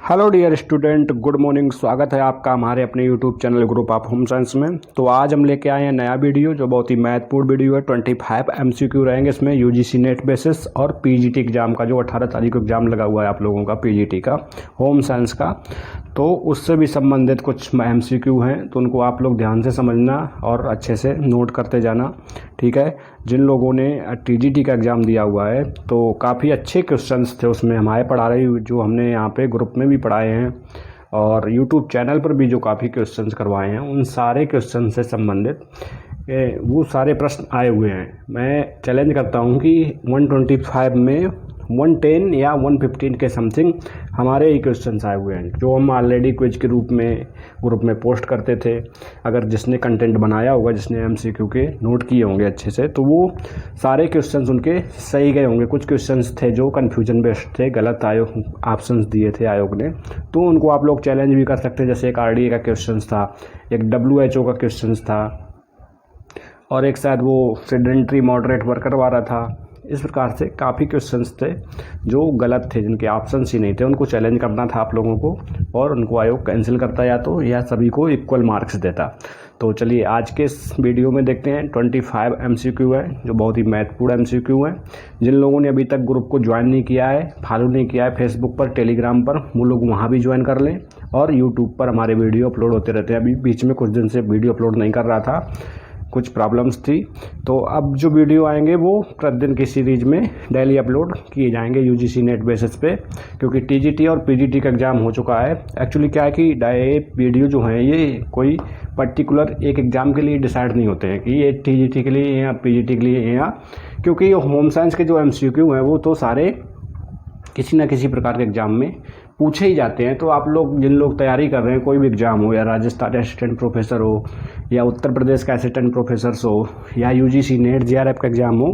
Hello dear student, good morning. स्वागत है आपका हमारे अपने YouTube channel group of home science में। तो आज हम लेके आए हैं नया वीडियो जो बहुत ही महत्वपूर्ण वीडियो है। 25 एमसीक्यू रहेंगे इसमें यूजीसी नेट बेसिस और पीजीटी एग्जाम का जो 18 तारीख को एग्जाम लगा हुआ है आप लोगों का पीजीटी का होम साइंस का, तो उससे भी संबंधित कुछ एमसीक्यू हैं, तो उनको आप लोग ध्यान से समझना और अच्छे से नोट करते जाना, ठीक है। जिन लोगों ने टीजीटी का एग्ज़ाम दिया हुआ है तो काफ़ी अच्छे क्वेश्चंस थे उसमें, हमारे पढ़ा रहे जो हमने यहाँ पे ग्रुप में भी पढ़ाए हैं और यूट्यूब चैनल पर भी जो काफ़ी क्वेश्चंस करवाए हैं, उन सारे क्वेश्चन से संबंधित वो सारे प्रश्न आए हुए हैं। मैं चैलेंज करता हूँ कि 125 में 110 या 115 के समथिंग हमारे ही क्वेश्चंस आए हुए हैं, जो हम ऑलरेडी क्विज के रूप में ग्रुप में पोस्ट करते थे। अगर जिसने कंटेंट बनाया होगा, जिसने एमसीक्यू के नोट किए होंगे अच्छे से, तो वो सारे क्वेश्चंस उनके सही गए होंगे। कुछ क्वेश्चंस थे जो कन्फ्यूजन बेस्ड थे, गलत आयोग ऑप्शंस दिए थे आयोग ने, तो उनको आप लोग चैलेंज भी कर सकते हैं। जैसे एक आरडीए का क्वेश्चन था, एक WHO का क्वेश्चन था, और एक शायद वो सेडेंट्री मॉडरेट वर्कर वाला था। इस प्रकार से काफ़ी क्वेश्चंस थे जो गलत थे, जिनके ऑप्शंस ही नहीं थे। उनको चैलेंज करना था आप लोगों को, और उनको आयोग कैंसिल करता या सभी को इक्वल मार्क्स देता। तो चलिए आज के इस वीडियो में देखते हैं। 25 एमसीक्यू है जो बहुत ही महत्वपूर्ण एमसीक्यू है। जिन लोगों ने अभी तक ग्रुप को ज्वाइन नहीं किया है, फॉलो नहीं किया है फेसबुक पर, टेलीग्राम पर, वो लोग वहाँ भी ज्वाइन कर लें। और यूट्यूब पर हमारे वीडियो अपलोड होते रहते हैं। अभी बीच में कुछ दिन से वीडियो अपलोड नहीं कर रहा था, कुछ प्रॉब्लम्स थी, तो अब जो वीडियो आएंगे वो प्रतिदिन की सीरीज में डेली अपलोड किए जाएंगे यूजीसी नेट बेसिस पे, क्योंकि टीजीटी और पीजीटी का एग्ज़ाम हो चुका है। एक्चुअली क्या है कि वीडियो जो हैं ये कोई पर्टिकुलर एक एग्ज़ाम के लिए डिसाइड नहीं होते हैं कि ये टीजीटी के लिए या पीजीटी के लिए या, क्योंकि होम साइंस के जो एमसीक्यू हैं वो तो सारे किसी न किसी प्रकार के एग्ज़ाम में पूछे ही जाते हैं। तो आप लोग जिन लोग तैयारी कर रहे हैं, कोई भी एग्ज़ाम हो, या राजस्थान असिस्टेंट प्रोफेसर हो, या उत्तर प्रदेश का असिस्टेंट प्रोफेसर हो, या यूजीसी नेट जेआरएफ का एग्ज़ाम हो,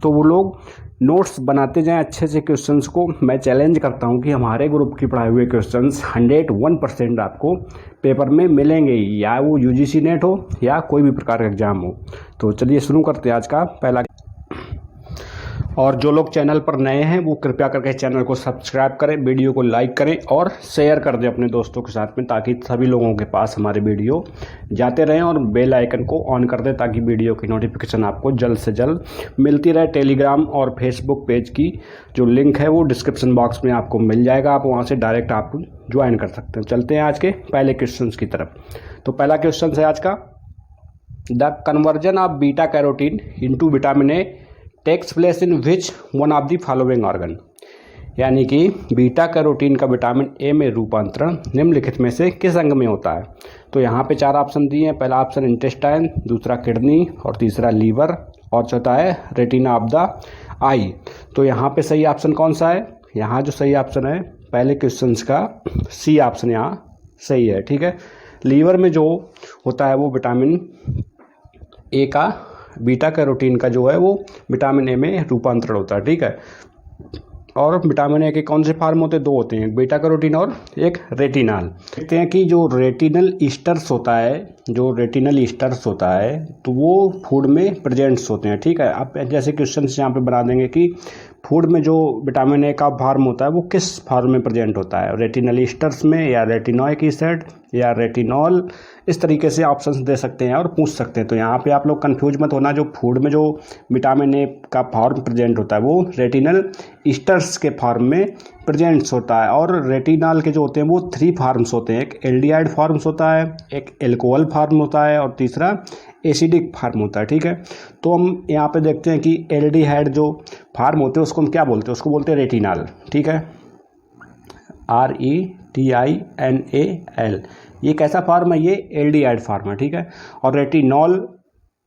तो वो लोग नोट्स बनाते जाएं अच्छे से क्वेश्चंस को। मैं चैलेंज करता हूं कि हमारे ग्रुप की पढ़ाए हुए क्वेश्चंस 101% आपको पेपर में मिलेंगे, या वो यूजीसी नेट हो या कोई भी प्रकार का एग्ज़ाम हो। तो चलिए शुरू करते हैं आज का पहला। और जो लोग चैनल पर नए हैं वो कृपया करके चैनल को सब्सक्राइब करें, वीडियो को लाइक करें और शेयर कर दें अपने दोस्तों के साथ में, ताकि सभी लोगों के पास हमारे वीडियो जाते रहें, और बेल आइकन को ऑन कर दें ताकि वीडियो की नोटिफिकेशन आपको जल्द से जल्द मिलती रहे। टेलीग्राम और फेसबुक पेज की जो लिंक है वो डिस्क्रिप्शन बॉक्स में आपको मिल जाएगा, आप वहाँ से डायरेक्ट आप ज्वाइन कर सकते हैं। चलते हैं आज के पहले क्वेश्चन की तरफ। तो पहला क्वेश्चन है आज का, the conversion of beta carotene into vitamin A takes place in which one of the following organ. यानी कि बीटा कैरोटीन का विटामिन ए में रूपांतरण निम्नलिखित में से किस अंग में होता है। तो यहाँ पे 4 ऑप्शन दिए हैं। पहला ऑप्शन इंटेस्टाइन, दूसरा किडनी, और तीसरा लीवर, और चौथा है रेटिना ऑफ द आई। तो यहाँ पे सही ऑप्शन कौन सा है? यहाँ जो सही ऑप्शन है पहले क्वेश्चन का सी ऑप्शन यहाँ सही है, ठीक है। लीवर में जो होता है वो विटामिन ए का, बीटा कैरोटीन का जो है वो विटामिन ए में रूपांतरण होता है, ठीक है। और विटामिन ए के कौन से फार्म होते हैं? 2 होते हैं, बीटा कैरोटीन और एक रेटिनॉल। देखते हैं कि जो रेटिनल ईस्टर्स होता है, तो वो फूड में प्रेजेंट्स होते हैं, ठीक है। आप जैसे क्वेश्चन यहाँ पे बना देंगे कि फूड में जो विटामिन ए का फार्म होता है वो किस फार्म में प्रेजेंट होता है, रेटिनल ईस्टर्स में, या रेटिनोइक एसिड, या रेटिनॉल। इस तरीके से ऑप्शंस दे सकते हैं और पूछ सकते हैं। तो यहाँ पे आप लोग कंफ्यूज मत होना, जो फूड में जो विटामिन ए का फॉर्म प्रेजेंट होता है वो रेटिनल ईस्टर्स के फॉर्म में प्रेजेंट्स होता है। और रेटिनॉल के जो होते हैं वो 3 फार्म्स होते हैं, एक एल्डिहाइड फॉर्म्स होता है, एक एल्कोहल फॉर्म होता है, और तीसरा एसिडिक फार्म होता है, ठीक है। तो हम यहाँ पे देखते हैं कि एल्डिहाइड जो फार्म होते हैं उसको हम क्या बोलते हैं? उसको बोलते हैं रेटिनॉल, ठीक है, RETINAL। ये कैसा फार्म है? ये एल्डिहाइड फार्म है, ठीक है। और रेटिनॉल,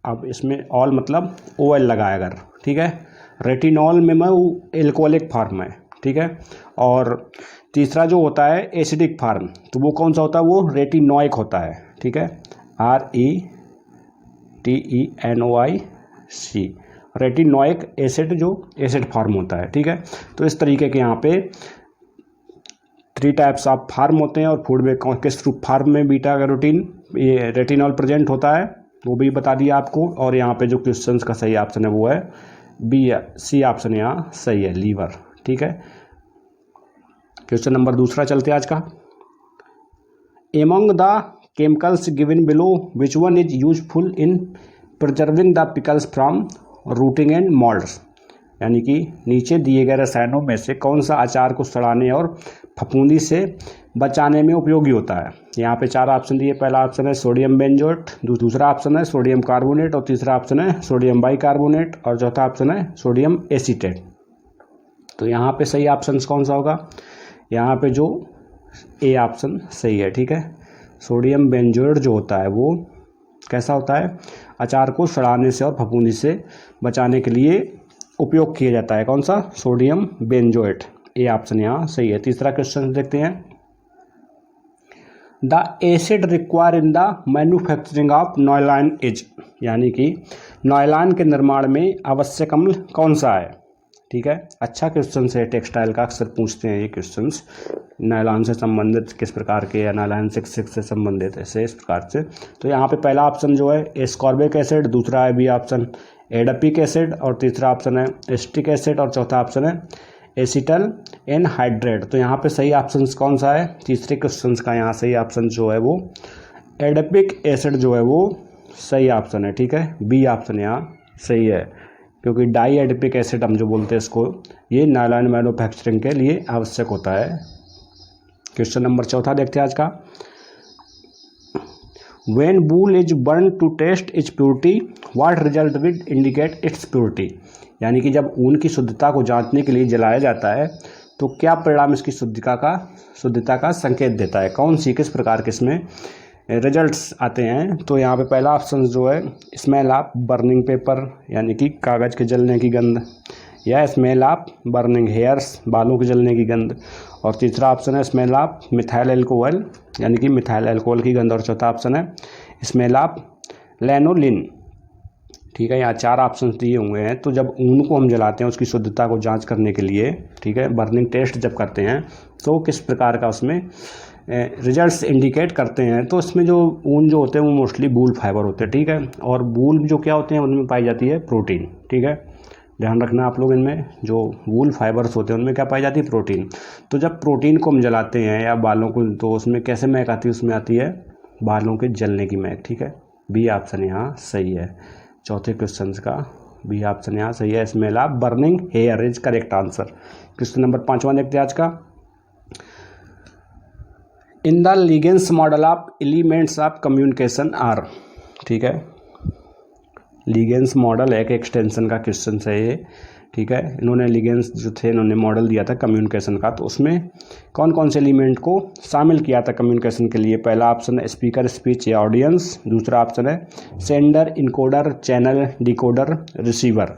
अब इसमें ऑल मतलब OL लगाया अगर, ठीक है। रेटिनॉल में वो एल्कोहलिक फार्म है, ठीक है। और तीसरा जो होता है एसिडिक फार्म, तो वो कौन सा होता है? वो रेटिनोइक होता है, ठीक है, RETENOIC, रेटिनोइक एसिड जो एसिड फार्म होता है, ठीक है। तो इस तरीके के यहाँ पे 3 टाइप्स ऑफ फार्म होते हैं, और फूड में किस फार्म में बीटा कैरोटीन ये रेटिनॉल प्रेजेंट होता है वो भी बता दिया आपको। और यहाँ पे जो क्वेश्चन का सही ऑप्शन है वो है सी ऑप्शन यहाँ सही है, लीवर, ठीक है। क्वेश्चन नंबर दूसरा चलते हैं आज का। Among the chemicals given below which one is useful in preserving the pickles from routing and moulds, यानी कि नीचे दिए गए रसायनों में से कौन सा अचार को सड़ाने और फफूंदी से बचाने में उपयोगी होता है। यहाँ पे 4 ऑप्शन दिए। पहला ऑप्शन है सोडियम बेंजोएट, दूसरा ऑप्शन है सोडियम कार्बोनेट, और तीसरा ऑप्शन है सोडियम बाइकार्बोनेट, और चौथा ऑप्शन है सोडियम एसीटेट। तो यहाँ पे सही ऑप्शन कौन सा होगा? यहाँ पे जो ए ऑप्शन सही है, ठीक है। सोडियम बेंजोएट जो होता है वो कैसा होता है? अचार को सड़ाने से और फफूंदी से बचाने के लिए उपयोग किया जाता है। कौन सा? Sodium benzoate. ए ऑप्शन यहाँ सही है। तीसरा क्वेश्चन देखते हैं। The acid require in the manufacturing of nylon is, यानी कि नॉयलॉन के निर्माण में आवश्यक अम्ल कौन सा है? ठीक है, अच्छा क्वेश्चन है, टेक्सटाइल का अक्सर पूछते हैं ये क्वेश्चंस। नायलॉन से संबंधित किस प्रकार के, या नायलॉन से संबंधित ऐसे इस प्रकार से। तो यहाँ पे पहला ऑप्शन जो है एस्कॉर्बिक एसिड, दूसरा है बी ऑप्शन एडापिक एसिड, और तीसरा ऑप्शन है एस्टिक एसिड, और चौथा ऑप्शन है एसिटल एनहाइड्रेट। तो यहाँ पे सही ऑप्शन कौन सा है? तीसरे क्वेश्चन का यहाँ सही ऑप्शन जो है वो एडापिक एसिड जो है वो सही ऑप्शन है, ठीक है। बी ऑप्शन यहाँ सही है, क्योंकि डाई एडिपिक एसिड हम जो बोलते हैं इसको, ये नायलॉन मैन्युफैक्चरिंग के लिए आवश्यक होता है। क्वेश्चन नंबर चौथा देखते हैं आज का। When wool is burn to test its purity what result will indicate its purity, यानी कि जब ऊन की शुद्धता को जांचने के लिए जलाया जाता है तो क्या परिणाम इसकी शुद्धता का संकेत देता है? कौन सी किस प्रकार के इसमें रिजल्ट्स आते हैं? तो यहाँ पे पहला ऑप्शन जो है स्मेल ऑफ बर्निंग पेपर, यानी कि कागज़ के जलने की गंध, या स्मेल ऑफ बर्निंग हेयर्स, बालों के जलने की गंध, और तीसरा ऑप्शन है स्मेल ऑफ मिथाइल एल्कोहल, यानी कि मिथाइल एल्कोहल की गंध, और चौथा ऑप्शन है स्मेल ऑफ लैनोलिन। ठीक है, यहाँ 4 ऑप्शन दिए हुए हैं। तो जब ऊन को हम जलाते हैं उसकी शुद्धता को जांच करने के लिए, ठीक है, बर्निंग टेस्ट जब करते हैं तो किस प्रकार का उसमें रिजल्ट्स इंडिकेट करते हैं? तो इसमें जो ऊन जो होते हैं वो मोस्टली वूल फाइबर होते हैं, ठीक है, और वूल जो क्या होते हैं उनमें पाई जाती है प्रोटीन, ठीक है, ध्यान रखना आप लोग। इनमें जो वूल फाइबर्स होते हैं उनमें क्या पाई जाती है? प्रोटीन। तो जब प्रोटीन को हम जलाते हैं या बालों को, तो उसमें कैसे महक आती है? उसमें आती है बालों के जलने की महक, ठीक है। बी ऑप्शन यहाँ सही है। चौथे क्वेश्चन का बी ऑप्शन यहाँ सही है, smell of burning hair is correct answer. Question number 5वां देखते हैं आज का। In the Leagans model of elements of communication are, ठीक है, लिगेंस मॉडल एक एक्सटेंशन का क्वेश्चन है ये, ठीक है। इन्होंने लिगेंस जो थे इन्होंने मॉडल दिया था कम्युनिकेशन का, तो उसमें कौन कौन से एलिमेंट को शामिल किया था कम्युनिकेशन के लिए? पहला ऑप्शन है स्पीकर, स्पीच या ऑडियंस, दूसरा ऑप्शन है sender, encoder, channel, decoder, receiver,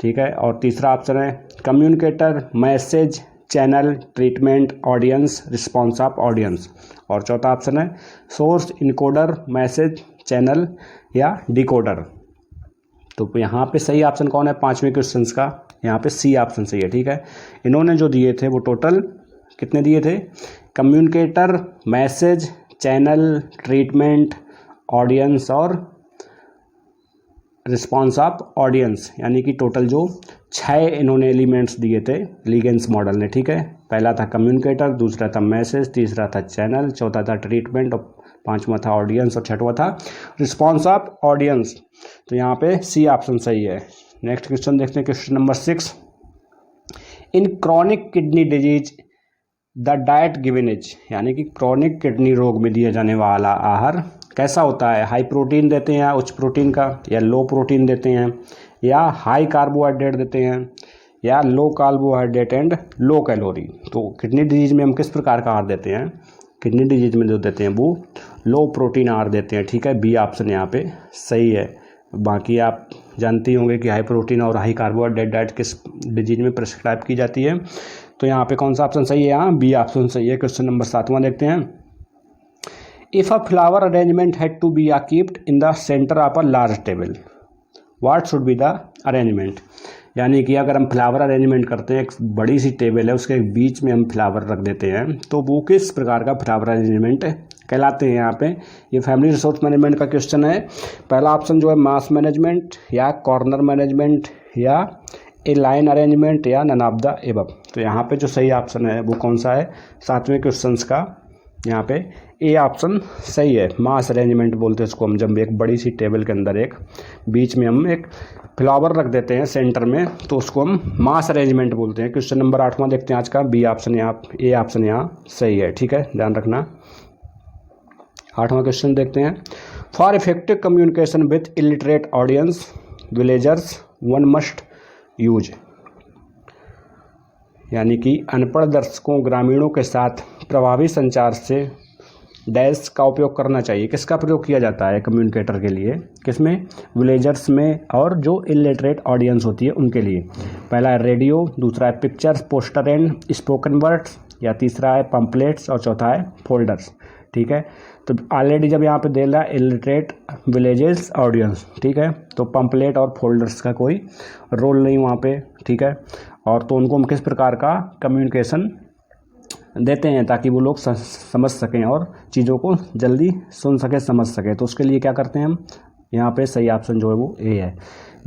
ठीक है, और तीसरा ऑप्शन है communicator, message, channel, treatment, audience, response of audience, और चौथा ऑप्शन है सोर्स, इनकोडर, मैसेज, चैनल या डिकोडर। तो यहाँ पे सही ऑप्शन कौन है 5वें क्वेश्चन का? यहाँ पे सी ऑप्शन सही है, ठीक है। इन्होंने जो दिए थे वो टोटल कितने दिए थे? Communicator, message, channel, treatment, audience और रिस्पॉन्स ऑफ ऑडियंस, यानी कि टोटल जो 6 इन्होंने एलिमेंट्स दिए थे लिगेंस मॉडल ने, ठीक है। पहला था कम्युनिकेटर, दूसरा था मैसेज, तीसरा था चैनल, चौथा था ट्रीटमेंट, और 5वां था ऑडियंस, और 6वां था रिस्पॉन्स ऑफ ऑडियंस। तो यहाँ पे सी ऑप्शन सही है। नेक्स्ट क्वेश्चन देखते हैं, question number 6। In chronic kidney disease the diet given is, यानी कि क्रॉनिक किडनी रोग में दिया जाने वाला आहार कैसा होता है? हाई प्रोटीन देते हैं या उच्च प्रोटीन का, या लो प्रोटीन देते हैं, या हाई कार्बोहाइड्रेट देते हैं, या लो कार्बोहाइड्रेट एंड लो कैलोरी। तो किडनी डिजीज में हम किस प्रकार का आहार देते हैं? किडनी डिजीज में जो देते हैं वो लो प्रोटीन आहार देते हैं, ठीक है। बी ऑप्शन यहाँ पे सही है। बाकी आप जानते होंगे कि हाई प्रोटीन और हाई कार्बोहाइड्रेट डाइट किस डिजीज में प्रिस्क्राइब की जाती है। तो यहाँ पे कौन सा ऑप्शन सही है? यहाँ बी ऑप्शन सही है। क्वेश्चन नंबर 7वां देखते हैं। If a flower arrangement had to be keeped in the centre of a large table what should be the arrangement, यानी कि अगर हम फ्लावर अरेंजमेंट करते हैं, एक बड़ी सी टेबल है उसके बीच में हम फ्लावर रख देते हैं, तो वो किस प्रकार का फ्लावर अरेंजमेंट कहलाते हैं? यहाँ पे ये फैमिली रिसोर्स मैनेजमेंट का क्वेश्चन है। पहला ऑप्शन जो है मास मैनेजमेंट, या कॉर्नर मैनेजमेंट, या ए लाइन अरेंजमेंट, या नन ऑफ द एबव। तो तो यहाँ पे जो सही ऑप्शन है वो कौन सा है 7वें क्वेश्चंस का, यहाँ पे ए ऑप्शन सही है। मास अरेंजमेंट बोलते हैं इसको हम, जब एक बड़ी सी टेबल के अंदर एक बीच में हम एक फ्लावर रख देते हैं सेंटर में, तो उसको हम मास अरेंजमेंट बोलते हैं। क्वेश्चन नंबर 8वां देखते हैं आज का, बी ऑप्शन यहाँ, ए ऑप्शन यहाँ सही है, ठीक है, ध्यान रखना। 8वां क्वेश्चन देखते हैं, for effective communication with illiterate audience villagers one must use, यानी कि अनपढ़ दर्शकों ग्रामीणों के साथ प्रभावी संचार से डैश का उपयोग करना चाहिए। किसका प्रयोग किया जाता है कम्युनिकेटर के लिए, किसमें, विलेजर्स में, और जो इलिटरेट ऑडियंस होती है उनके लिए। पहला है रेडियो, दूसरा है pictures, poster and spoken words, या तीसरा है पम्पलेट्स, और चौथा है फोल्डर्स, ठीक है। तो ऑलरेडी जब यहाँ पे दे रहा है इलिटरेट विलेजेस ऑडियंस, ठीक है, तो पम्पलेट और फोल्डर्स का कोई रोल नहीं वहाँ पे, ठीक है। और तो उनको हम किस प्रकार का कम्युनिकेशन देते हैं ताकि वो लोग समझ सकें और चीज़ों को जल्दी सुन सकें, समझ सकें, तो उसके लिए क्या करते हैं हम, यहाँ पे सही ऑप्शन जो है वो ए है।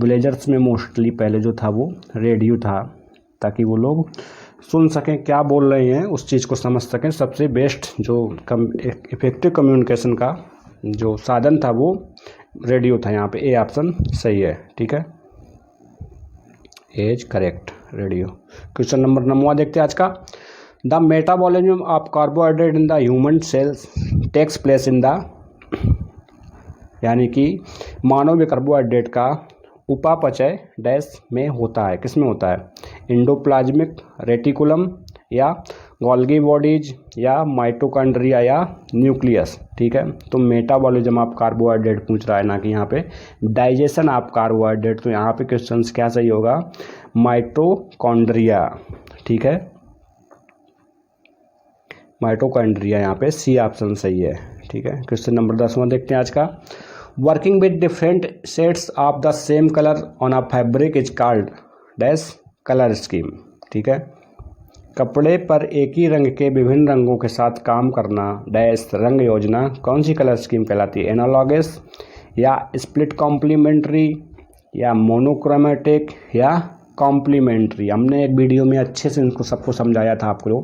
विलेजर्स में मोस्टली पहले जो था वो रेडियो था, ताकि वो लोग सुन सकें क्या बोल रहे हैं, उस चीज़ को समझ सकें। सबसे बेस्ट जो इफेक्टिव कम्युनिकेशन का जो साधन था वो रेडियो था। यहाँ पे ए ऑप्शन सही है, ठीक है, as correct, radio. Question number 9वां देखते हैं आज का, the metabolism of carbohydrate in the human cells takes place in the, यानी कि मानव कार्बोहाइड्रेट का उपापचय डैश में होता है, किस में होता है, इंडोप्लाज्मिक रेटिकुलम, या गोल्गी बॉडीज, या माइटोकॉन्ड्रिया, या न्यूक्लियस, ठीक है। तो मेटाबॉलिज्म ऑफ कार्बोहाइड्रेट पूछ रहा है ना कि यहाँ पे डाइजेशन ऑफ कार्बोहाइड्रेट, तो यहाँ पे क्वेश्चन क्या सही होगा, माइटोकॉन्ड्रिया, ठीक है, माइटोकॉन्ड्रिया, यहाँ पे सी ऑप्शन सही है, ठीक है। क्वेश्चन नंबर 10वां देखते हैं आज का, working with different shades of the same colour on a fabric is called dash colour scheme, ठीक है। कपड़े पर एक ही रंग के विभिन्न रंगों के साथ काम करना डैश रंग योजना कौन सी कलर स्कीम कहलाती है, एनालॉगस, या स्प्लिट कॉम्प्लीमेंट्री, या मोनोक्रोमेटिक, या कॉम्प्लीमेंट्री। हमने एक वीडियो में अच्छे से इनको सबको समझाया था, आपको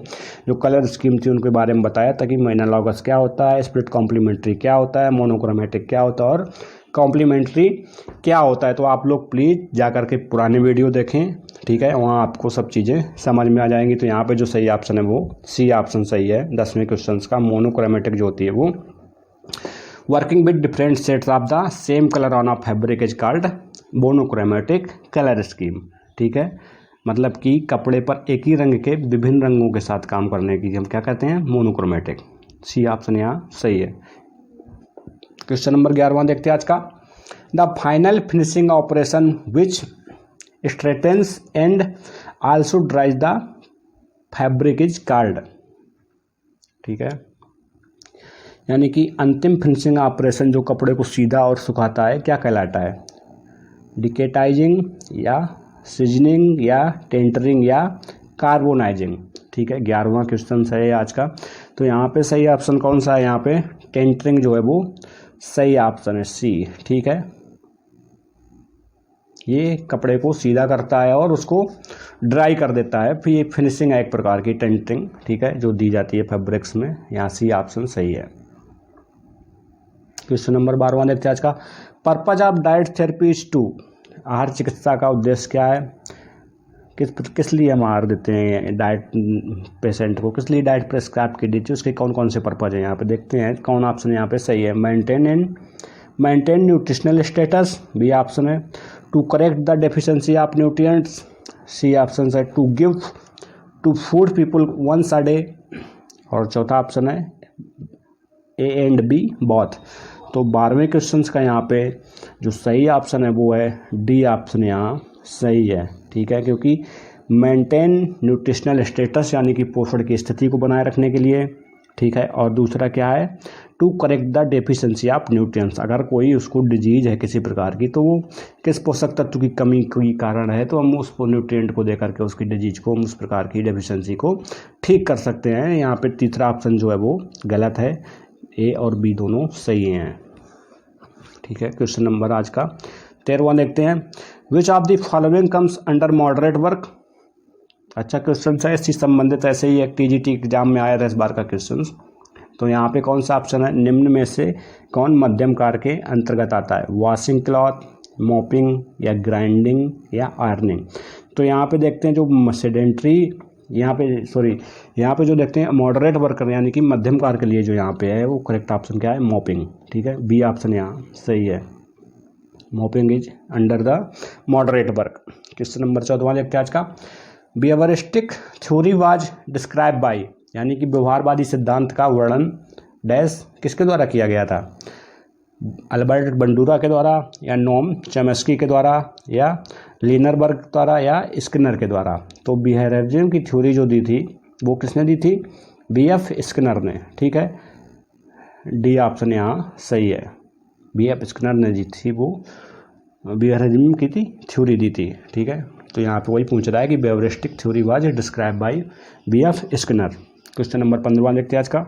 जो कलर स्कीम थी उनके बारे में बताया था कि एनालॉगस क्या होता है, स्प्लिट कॉम्प्लीमेंट्री क्या होता है, मोनोक्रोमेटिक क्या होता है, और कॉम्प्लीमेंट्री क्या होता है। तो आप लोग प्लीज़ जा कर के पुराने वीडियो देखें, ठीक है, वहाँ आपको सब चीज़ें समझ में आ जाएंगी। तो यहाँ पे जो सही ऑप्शन है वो सी ऑप्शन सही है 10वें क्वेश्चन का। मोनोक्रोमेटिक जो होती है वो working with different sets of the same colour on a fabric is called monochromatic colour scheme, ठीक है। मतलब कि कपड़े पर एक ही रंग के विभिन्न रंगों के साथ काम करने की हम क्या कहते हैं, मोनोक्रोमेटिक। सी ऑप्शन यहाँ सही है। क्वेश्चन नंबर 11वां देखते हैं आज का, the final finishing operation which straightens and also ड्राइज the fabric is called, ठीक है, यानी कि अंतिम फिनिशिंग ऑपरेशन जो कपड़े को सीधा और सुखाता है क्या कहलाता है, डिकेटाइजिंग, या सीजनिंग, या टेंटरिंग, या कार्बोनाइजिंग, ठीक है। 11वां क्वेश्चन है आज का। तो यहाँ पे सही ऑप्शन कौन सा है, यहाँ पे टेंटरिंग जो है वो सही ऑप्शन है, सी, ठीक है। ये कपड़े को सीधा करता है और उसको ड्राई कर देता है, फिर ये फिनिशिंग है एक प्रकार की टेंटरिंग, ठीक है, जो दी जाती है फैब्रिक्स में। यहाँ सी ऑप्शन सही है। क्वेश्चन नंबर 12वां देखते हैं आज का, purpose of diet therapy is to, आहार चिकित्सा का उद्देश्य क्या है, किस लिए हम आहार देते हैं डाइट पेशेंट को, किस लिए डाइट प्रेस्क्राइब की दी थी, उसके कौन कौन से पर्पज है यहाँ पे देखते हैं कौन ऑप्शन यहाँ पे सही है। Maintain nutritional status, B option है। To correct the deficiency of nutrients, C option है। To give to food people once a day, और चौथा ऑप्शन है ए एंड बी बोथ। तो 12वें क्वेश्चन का यहाँ पे जो सही ऑप्शन है वो है डी ऑप्शन यहाँ सही है, ठीक है, क्योंकि मेंटेन न्यूट्रिशनल स्टेटस यानी कि पोषण की स्थिति को बनाए रखने के लिए, ठीक है। और दूसरा क्या है, to correct the deficiency of nutrients, अगर कोई उसको डिजीज है किसी प्रकार की तो वो किस पोषक तत्व की कमी के कारण है, तो हम उस न्यूट्रिएंट को दे करके उसकी डिजीज को, उस प्रकार की डेफिशिएंसी को ठीक कर सकते हैं। यहाँ पे तीसरा ऑप्शन जो है वो गलत है, ए और बी दोनों सही हैं, ठीक है। क्वेश्चन नंबर आज का 13वां देखते हैं, which of the following comes under moderate work, अच्छा क्वेश्चन है, इससे संबंधित ऐसे ही एक टीजीटी एग्जाम में आया था इस बार का क्वेश्चन। तो यहाँ पे कौन सा ऑप्शन है, निम्न में से कौन मध्यम कार्य के अंतर्गत आता है, वॉशिंग क्लॉथ, मॉपिंग या ग्राइंडिंग या आयरनिंग। तो यहाँ पे देखते हैं जो सेडेंट्री, यहाँ पे जो देखते हैं मॉडरेट वर्कर यानी कि मध्यम कार्य के लिए जो यहाँ पे है वो करेक्ट ऑप्शन क्या है, मॉपिंग। ठीक है, बी ऑप्शन यहाँ सही है, mopping is under the moderate work. Question number 14 देखते हैं आज का, behaviouristic theory was describe by, यानी कि व्यवहारवादी सिद्धांत का वर्णन डैश किसके द्वारा किया गया था, अल्बर्ट बंडूरा के द्वारा या नोम चॉम्स्की के द्वारा या लिनरबर्ग द्वारा या स्किनर के द्वारा। तो बिहेवियरिज्म की थ्योरी जो दी थी वो किसने दी थी, बीएफ स्किनर ने। ठीक है, डी ऑप्शन यहाँ सही है, बीएफ स्किनर ने दी थी, वो बिहेवियरिज्म की थ्योरी दी थी। ठीक है, तो यहाँ पे वही पूछ रहा है कि behaviouristic theory was describe by BF Skinner. Question number 15 देखते हैं आज का,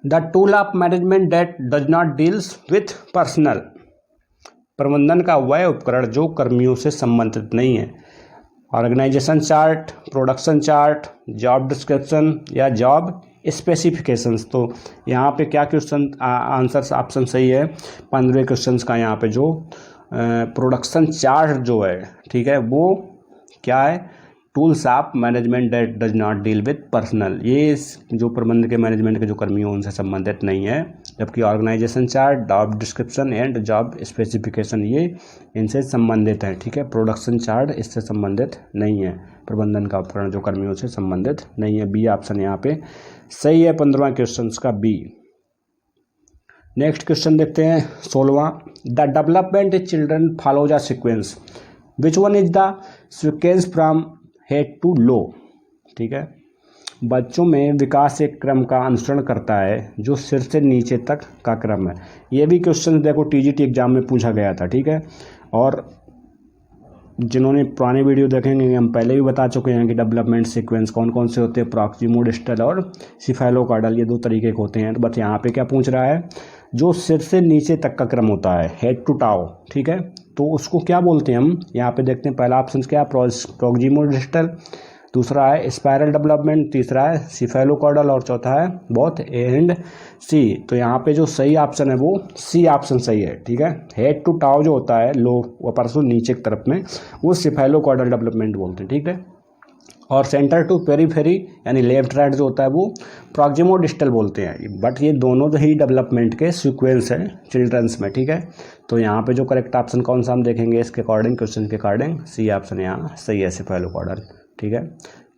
the tool of management that does not deals with personal, प्रबंधन का वह उपकरण जो कर्मियों से संबंधित नहीं है, organisation chart, production chart, job description या जॉब स्पेसिफिकेशंस। तो यहाँ पे क्या क्वेश्चन आंसर ऑप्शन सही है 15वें क्वेश्चन का, यहाँ पे जो प्रोडक्शन चार्ट जो है, ठीक है, वो क्या है, tools of management that does not deal with personal, ये जो प्रबंध के मैनेजमेंट के जो कर्मी हो उनसे संबंधित नहीं है। जबकि organisation chart, job description and job specification ये इनसे संबंधित हैं। ठीक है, प्रोडक्शन चार्ट इससे संबंधित नहीं है, प्रबंधन का उपकरण जो कर्मियों से संबंधित नहीं है। बी ऑप्शन यहाँ पे सही है 15वां क्वेश्चन का, बी। नेक्स्ट क्वेश्चन देखते हैं 16वां, the development is children follows a sequence, which one is the sequence from head to low. ठीक है, बच्चों में विकास एक क्रम का अनुसरण करता है जो सिर से नीचे तक का क्रम है। ये भी क्वेश्चन देखो टीजीटी एग्जाम में पूछा गया था। ठीक है, और जिन्होंने पुराने वीडियो देखेंगे हम पहले भी बता चुके हैं कि डेवलपमेंट सीक्वेंस कौन कौन से होते हैं, प्रॉक्सिमोडिस्टल और सिफेलोकार्डल, ये 2 तरीके के होते हैं। तो बस यहाँ पे क्या पूछ रहा है, जो सिर से नीचे तक का क्रम होता है, हेड टू टाउ। ठीक है, तो उसको क्या बोलते हैं हम, यहाँ पे देखते हैं पहला ऑप्शन क्या है, प्रॉक्सिमोडिस्टल, दूसरा है स्पाइरल डेवलपमेंट, तीसरा है सिफेलोकार्डल और चौथा है बोथ ए एंड सी। तो यहाँ पे जो सही ऑप्शन है वो सी ऑप्शन सही है। ठीक है, हेड टू टाउ जो होता है लो ऊपर से नीचे की तरफ में, वो सिफेलोकार्डल डेवलपमेंट बोलते हैं। ठीक है, और सेंटर टू पेरीफेरी यानी लेफ्ट राइट जो होता है वो प्रॉक्सिमोडिस्टल बोलते हैं। बट ये दोनों ही डेवलपमेंट के सीक्वेंस है चिल्ड्रंस में। ठीक है, तो यहाँ पे जो करेक्ट ऑप्शन कौन सा हम देखेंगे इसके अकॉर्डिंग, क्वेश्चन के अकॉर्डिंग सी ऑप्शन यहाँ सही है, सिफेलोकार्डल। ठीक है,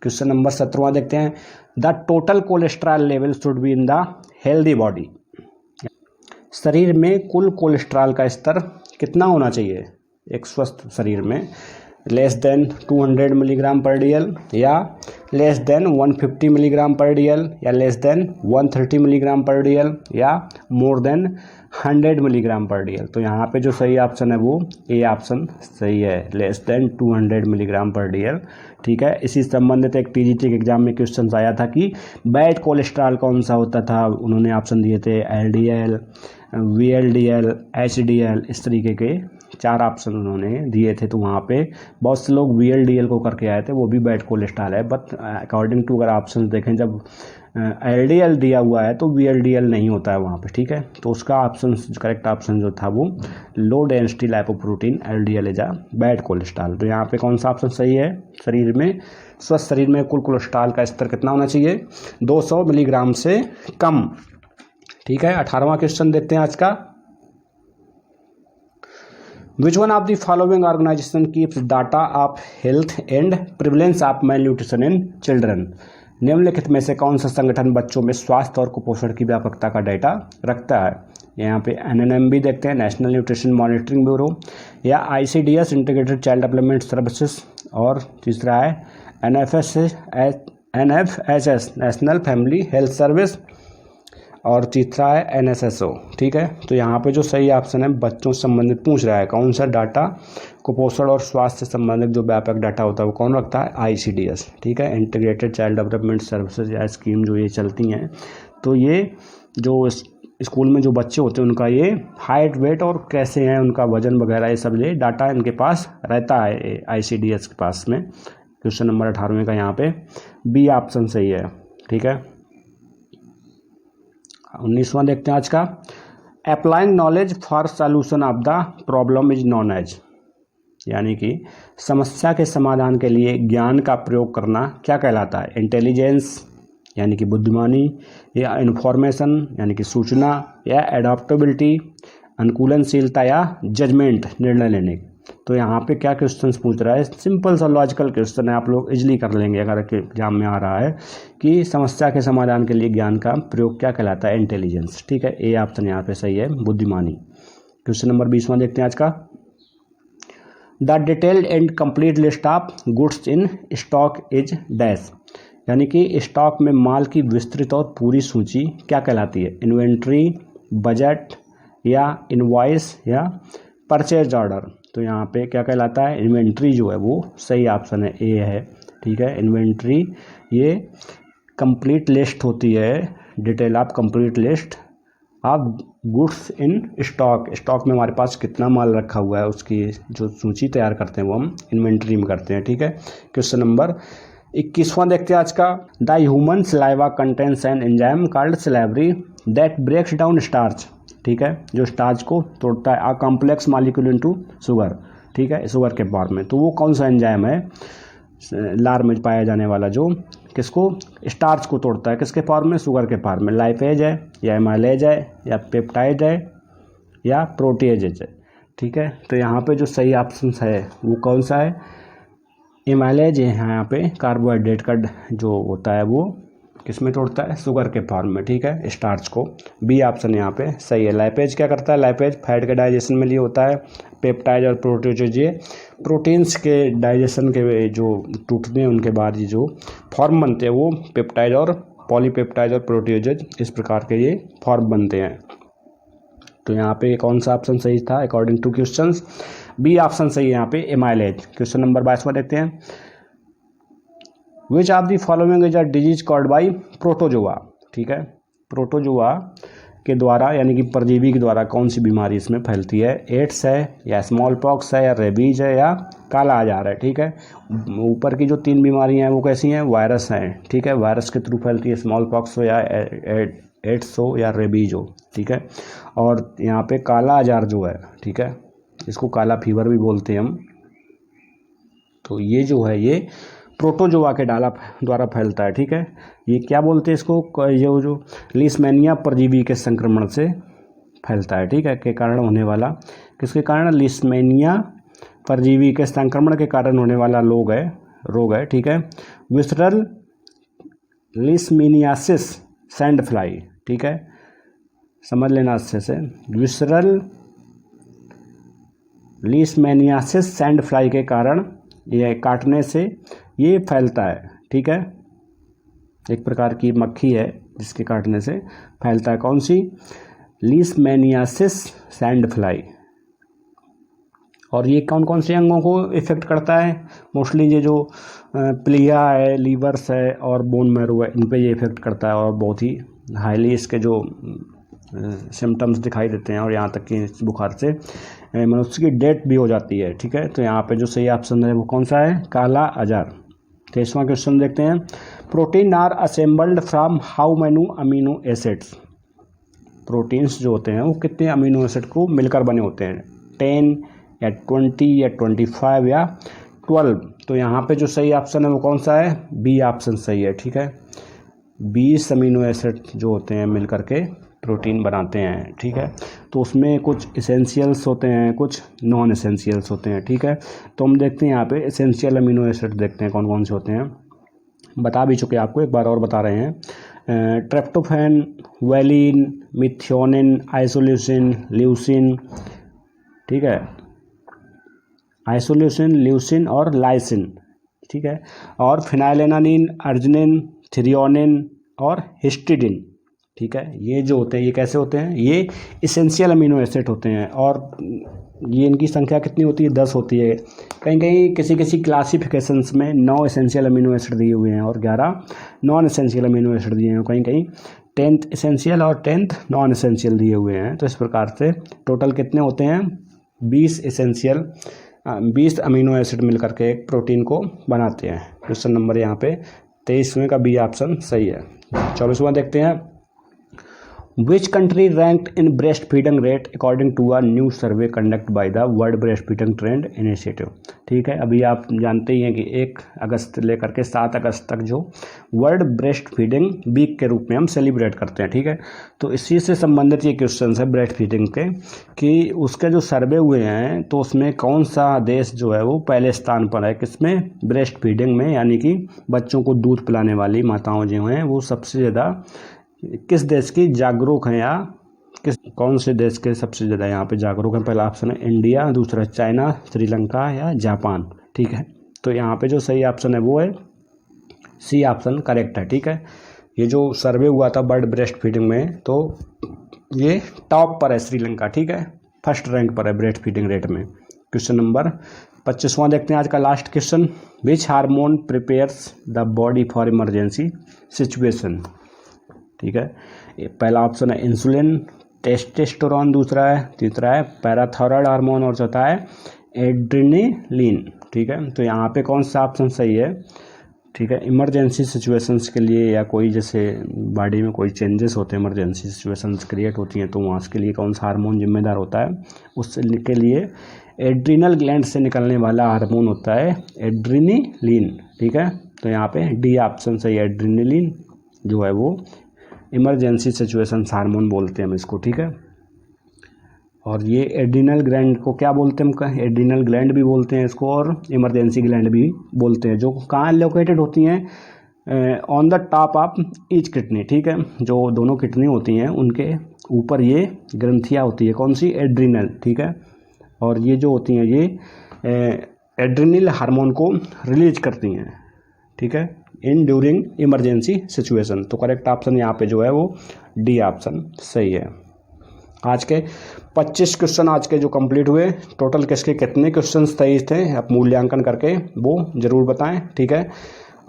क्वेश्चन नंबर 17वां देखते हैं, the total cholesterol level should be in the healthy body, शरीर में कुल कोलेस्ट्रॉल का स्तर कितना होना चाहिए एक स्वस्थ शरीर में, लेस देन 200 मिलीग्राम पर डीएल या लेस देन 150 मिलीग्राम पर डीएल या लेस देन 130 मिलीग्राम पर डीएल या मोर देन 100 मिलीग्राम पर डीएल। तो यहाँ पे जो सही ऑप्शन है वो ए ऑप्शन सही है, लेस देन 200 मिलीग्राम पर डीएल। ठीक है, इसी संबंधित एक टीजीटी के एग्जाम में क्वेश्चन आया था कि बैड कोलेस्ट्रॉल कौन सा होता था, उन्होंने ऑप्शन दिए थे एलडीएल, वीएलडीएल, एचडीएल, इस तरीके के 4 ऑप्शन उन्होंने दिए थे। तो वहाँ पे बहुत से लोग वीएलडीएल को करके आए थे, वो भी बैड कोलेस्ट्रॉल है। बट अकॉर्डिंग टू अगर ऑप्शन देखें, जब एलडीएल दिया हुआ है तो वीएलडीएल नहीं होता है वहाँ पे। ठीक है, तो उसका ऑप्शन करेक्ट ऑप्शन जो था वो low density lipoprotein LDL is a bad cholesterol. तो यहाँ पे कौन सा ऑप्शन सही है, शरीर में स्वस्थ शरीर में कुल कोलेस्ट्रॉल का स्तर कितना होना चाहिए, 200 मिलीग्राम से कम। ठीक है, 18वां क्वेश्चन देखते हैं आज का, which one of the following organisation keeps data of health and prevalence of malnutrition in children, निम्नलिखित में से कौन सा संगठन बच्चों में स्वास्थ्य और कुपोषण की व्यापकता का डाटा रखता है। यहाँ पे एनएनएमबी देखते हैं, नेशनल न्यूट्रिशन मॉनिटरिंग ब्यूरो, या ICDS integrated child development services, और तीसरा है NFHS national family health service, और तीसरा है एनएसएसओ। ठीक है, तो यहाँ पे जो सही ऑप्शन है बच्चों से संबंधित पूछ रहा है कौन सा डाटा कुपोषण और स्वास्थ्य से संबंधित जो व्यापक डाटा होता है वो कौन रखता है, आईसीडीएस। ठीक है, इंटीग्रेटेड चाइल्ड डेवलपमेंट सर्विसेज या स्कीम जो ये चलती हैं, तो ये जो स्कूल में जो बच्चे होते हैं उनका ये हाइट वेट और कैसे हैं उनका वजन वगैरह ये सब ये डाटा इनके पास रहता है आईसीडीएस के पास में, क्वेश्चन नंबर 18वें का यहाँ पे बी ऑप्शन सही है। ठीक है, 19वां देखते हैं आज का। Applying knowledge for solution of the problem is known as, यानी कि समस्या के समाधान के लिए ज्ञान का प्रयोग करना क्या कहलाता है? इंटेलिजेंस यानी कि बुद्धिमानी, या इन्फॉर्मेशन यानी कि सूचना, या एडॉप्टेबिलिटी अनुकूलनशीलता, या जजमेंट निर्णय लेने। तो यहाँ पे क्या क्वेश्चंस पूछ रहा है? सिंपल सा लॉजिकल क्वेश्चन है, आप लोग इजली कर लेंगे अगर एग्जाम में आ रहा है कि समस्या के समाधान के लिए ज्ञान का प्रयोग क्या कहलाता है? इंटेलिजेंस। ठीक है, ए ऑप्शन यहाँ पे सही है, बुद्धिमानी। क्वेश्चन नंबर 20वां देखते हैं आज का। The detailed and complete list of goods in stock is dash, यानी कि स्टॉक में माल की विस्तृत और पूरी सूची क्या कहलाती है? इन्वेंट्री, बजट, या इनवॉइस, या परचेज ऑर्डर। तो यहाँ पे क्या कहलाता है? इन्वेंट्री जो है वो सही ऑप्शन है, ए है। ठीक है, इन्वेंट्री ये कंप्लीट लिस्ट होती है, detail of complete list of goods in stock. Stock में हमारे पास कितना माल रखा हुआ है उसकी जो सूची तैयार करते हैं वो हम इन्वेंट्री में करते हैं। ठीक है, क्वेश्चन नंबर 21वां देखते हैं आज का। The human saliva contains an enzyme called salivary that breaks down starch. ठीक है, जो स्टार्च को तोड़ता है, a complex molecule into sugar. ठीक है, शुगर के फॉर्म में। तो वो कौन सा एंजाइम है लार में पाया जाने वाला जो किसको? स्टार्च को तोड़ता है, किसके फॉर्म में? शुगर के फॉर्म में। लाइपेज है, या एमाइलेज है, या पेप्टाइड है, या प्रोटीएज है। ठीक है, तो यहाँ पे जो सही ऑप्शन है वो कौन सा है? एमाइलेज है। यहाँ पे कार्बोहाइड्रेट का जो होता है वो किस में तोड़ता है? शुगर के फॉर्म में। ठीक है, स्टार्च को। बी ऑप्शन यहाँ पे सही है। लाइपेज क्या करता है? लाइपेज फैट के डाइजेशन में लिए होता है। पेप्टाइड और प्रोटीज ये प्रोटीन्स के डाइजेशन के जो टूटने हैं उनके बाद ये जो फॉर्म बनते हैं वो पेप्टाइड और पॉलीपेप्टाइड और प्रोटीज, इस प्रकार के ये फॉर्म बनते हैं। तो यहाँ पे कौन सा ऑप्शन सही था according to questions? B option सही है यहाँ पे, एमाइलेज। क्वेश्चन नंबर 22वां देखते हैं। Which of the following is a disease called by protozoa. ठीक है, प्रोटोजोआ के द्वारा यानी कि परजीवी के द्वारा कौन सी बीमारी इसमें फैलती है? एड्स है, या स्मॉल पॉक्स है, या रेबीज है, या काला आजार है। ठीक है, ऊपर की जो 3 बीमारियां हैं वो कैसी हैं? वायरस हैं। ठीक है, वायरस के थ्रू फैलती है, स्मॉल पॉक्स हो, या एड्स हो, या रेबीज हो। ठीक है, और यहाँ पे काला आजार जो है, ठीक है, इसको काला फीवर भी बोलते हैं हम। तो ये जो है ये प्रोटोजोआ के द्वारा फैलता है। ठीक है, ये क्या बोलते हैं इसको? ये जो लीशमैनिया परजीवी के संक्रमण से फैलता है। ठीक है, के कारण होने वाला, किसके कारण? लीशमैनिया परजीवी के संक्रमण के कारण होने वाला रोग है। ठीक है, विसरल लीशमेनियासिस सैंड फ्लाई। ठीक है, समझ लेना अच्छे से। विसरल लीशमेनियासिस सैंड फ्लाई के कारण यह काटने से ये फैलता है। ठीक है, एक प्रकार की मक्खी है जिसके काटने से फैलता है। कौन सी? लीशमेनियासिस सैंड फ्लाई। और ये कौन कौन से अंगों को इफेक्ट करता है? मोस्टली ये जो प्लिया है, लीवर्स है, और बोन मैरो है, इन पे ये इफेक्ट करता है। और बहुत ही हाईली इसके जो सिम्टम्स दिखाई देते हैं, और यहाँ तक कि इस बुखार से मनुष्य की डेथ भी हो जाती है। ठीक है, तो यहाँ पे जो सही ऑप्शन है वो कौन सा है? काला आजार। 23वां क्वेश्चन देखते हैं। Protein are assembled from how many amino acids. Proteins जो होते हैं वो कितने अमीनो एसिड को मिलकर बने होते हैं? 10 या 20 या 25 या 12। तो यहाँ पे जो सही ऑप्शन है वो कौन सा है? बी ऑप्शन सही है। ठीक है, 20 अमीनो एसिड जो होते हैं मिल करके प्रोटीन बनाते हैं। ठीक है, तो उसमें कुछ इसेंशियल्स होते हैं, कुछ नॉन इसेंशियल्स होते हैं। ठीक है, तो हम देखते हैं यहाँ पे इसेंशियल अमीनो एसिड देखते हैं कौन कौन से होते हैं। बता भी चुके आपको, एक बार और बता रहे हैं। Tryptophan, valine, methionine, isoleucine, leucine. ठीक है, आइसोल्यूसिन, ल्यूसिन और लाइसिन। ठीक है, और फिनाइलेनानिन, अर्जिनिन, थ्रियोनिन और हिस्टिडिन। ठीक है, ये जो होते हैं ये कैसे होते हैं? ये इसेंशियल अमीनो एसिड होते हैं। और ये इनकी संख्या कितनी होती है? 10 होती है। कहीं कहीं किसी किसी क्लासिफिकेशंस में 9 एसेंशियल अमीनो एसिड दिए हुए हैं और 11 नॉन एसेंशियल अमीनो एसिड दिए हैं। कहीं कहीं 10th एसेंशियल और 10th नॉन एसेंशियल दिए हुए हैं। तो इस प्रकार से टोटल कितने होते हैं? 20 एसेंशियल 20 अमीनो एसिड मिल करके एक प्रोटीन को बनाते हैं। क्वेश्चन नंबर यहाँ पे 23वें का बी ऑप्शन सही है। 24वां देखते हैं, which country ranked in breast feeding rate according to a new survey conduct by the world breast feeding trend initiative. ठीक है, अभी आप जानते ही हैं कि 1 अगस्त लेकर के 7 अगस्त तक जो वर्ल्ड ब्रेस्ट फीडिंग वीक के रूप में हम सेलिब्रेट करते हैं। ठीक है, तो इसी से संबंधित ये क्वेश्चन है ब्रेस्ट फीडिंग के, कि उसके जो सर्वे हुए हैं तो उसमें कौन सा देश जो है वो पहले स्थान पर है, किसमें, ब्रेस्ट फीडिंग में, यानी कि बच्चों को दूध पिलाने वाली माताओं जो हैं वो सबसे ज़्यादा किस देश की जागरूक हैं, या कौन से देश के सबसे ज़्यादा यहाँ पे जागरूक हैं। पहला ऑप्शन है इंडिया, दूसरा चाइना, श्रीलंका या जापान। ठीक है, तो यहाँ पे जो सही ऑप्शन है वो है सी ऑप्शन करेक्ट है। ठीक है, ये जो सर्वे हुआ था वर्ल्ड ब्रेस्ट फीडिंग में तो ये टॉप पर है श्रीलंका। ठीक है, फर्स्ट रैंक पर है ब्रेस्ट फीडिंग रेट में। क्वेश्चन नंबर 25वां देखते हैं, आज का last question, which hormone prepares the body for emergency situation. ठीक है, पहला ऑप्शन है इंसुलिन, टेस्टोस्टेरोन दूसरा है, तीसरा है पैराथायरॉयड हार्मोन और चौथा है एड्रेनालिन। ठीक है, तो यहाँ पे कौन सा ऑप्शन सही है। ठीक है, इमरजेंसी सिचुएशंस के लिए या कोई जैसे बॉडी में कोई चेंजेस होते हैं, इमरजेंसी सिचुएशंस क्रिएट होती हैं, तो वहाँ उसके लिए कौन सा हार्मोन जिम्मेदार होता है, उसके लिए एड्रिनल ग्लैंड से निकलने वाला हार्मोन होता है एड्रेनालिन। ठीक है, तो यहाँ पे डी ऑप्शन सही है, एड्रेनालिन जो है वो इमरजेंसी सिचुएशन हार्मोन बोलते हैं हम इसको। ठीक है, और ये एड्रिनल ग्लैंड को क्या बोलते हैं हम, एड्रिनल ग्लैंड भी बोलते हैं इसको और इमरजेंसी ग्लैंड भी बोलते हैं, जो कहाँ लोकेटेड होती हैं, on the top of each kidney. ठीक है, जो दोनों किडनी होती हैं उनके ऊपर ये ग्रंथियाँ होती है, कौन सी, एड्रिनल। ठीक है, और ये जो होती हैं ये एड्रिनल हार्मोन को रिलीज करती हैं। ठीक है, इन ड्यूरिंग इमरजेंसी सिचुएशन। तो करेक्ट ऑप्शन यहाँ पे जो है वो डी ऑप्शन सही है। आज के 25 क्वेश्चन आज के जो कंप्लीट हुए, टोटल किसके कितने क्वेश्चन सही थे आप मूल्यांकन करके वो ज़रूर बताएं। ठीक है,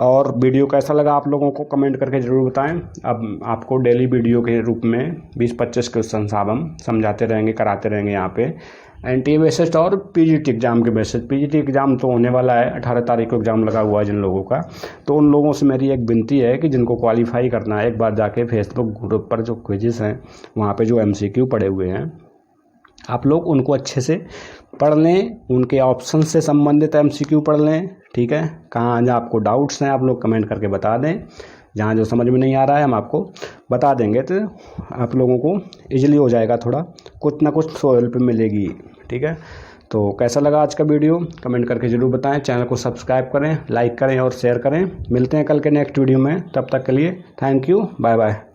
और वीडियो कैसा लगा आप लोगों को कमेंट करके ज़रूर बताएं। अब आपको डेली वीडियो के रूप में 20-25 क्वेश्चन साहब हम समझाते रहेंगे, कराते रहेंगे यहाँ पे एनटीए बेसिस और पीजीटी एग्ज़ाम के बेसिस। पीजीटी एग्ज़ाम तो होने वाला है, 18 तारीख को एग्ज़ाम लगा हुआ है जिन लोगों का, तो उन लोगों से मेरी एक विनती है कि जिनको क्वालिफाई करना है, एक बार जाके फेसबुक ग्रुप पर जो क्विज़ेस हैं वहाँ पे जो एमसीक्यू पड़े हुए हैं आप लोग उनको अच्छे से पढ़ लें, उनके ऑप्शन से संबंधित एमसीक्यू पढ़ लें। ठीक है, कहाँ जहाँ आपको डाउट्स हैं आप लोग कमेंट करके बता दें, जहाँ जो समझ में नहीं आ रहा है हम आपको बता देंगे, तो आप लोगों को इजीली हो जाएगा, थोड़ा कुछ ना कुछ तो हेल्प मिलेगी। ठीक है, तो कैसा लगा आज का वीडियो कमेंट करके ज़रूर बताएं, चैनल को सब्सक्राइब करें, लाइक करें और शेयर करें। मिलते हैं कल के नेक्स्ट वीडियो में, तब तक के लिए थैंक यू, बाय बाय।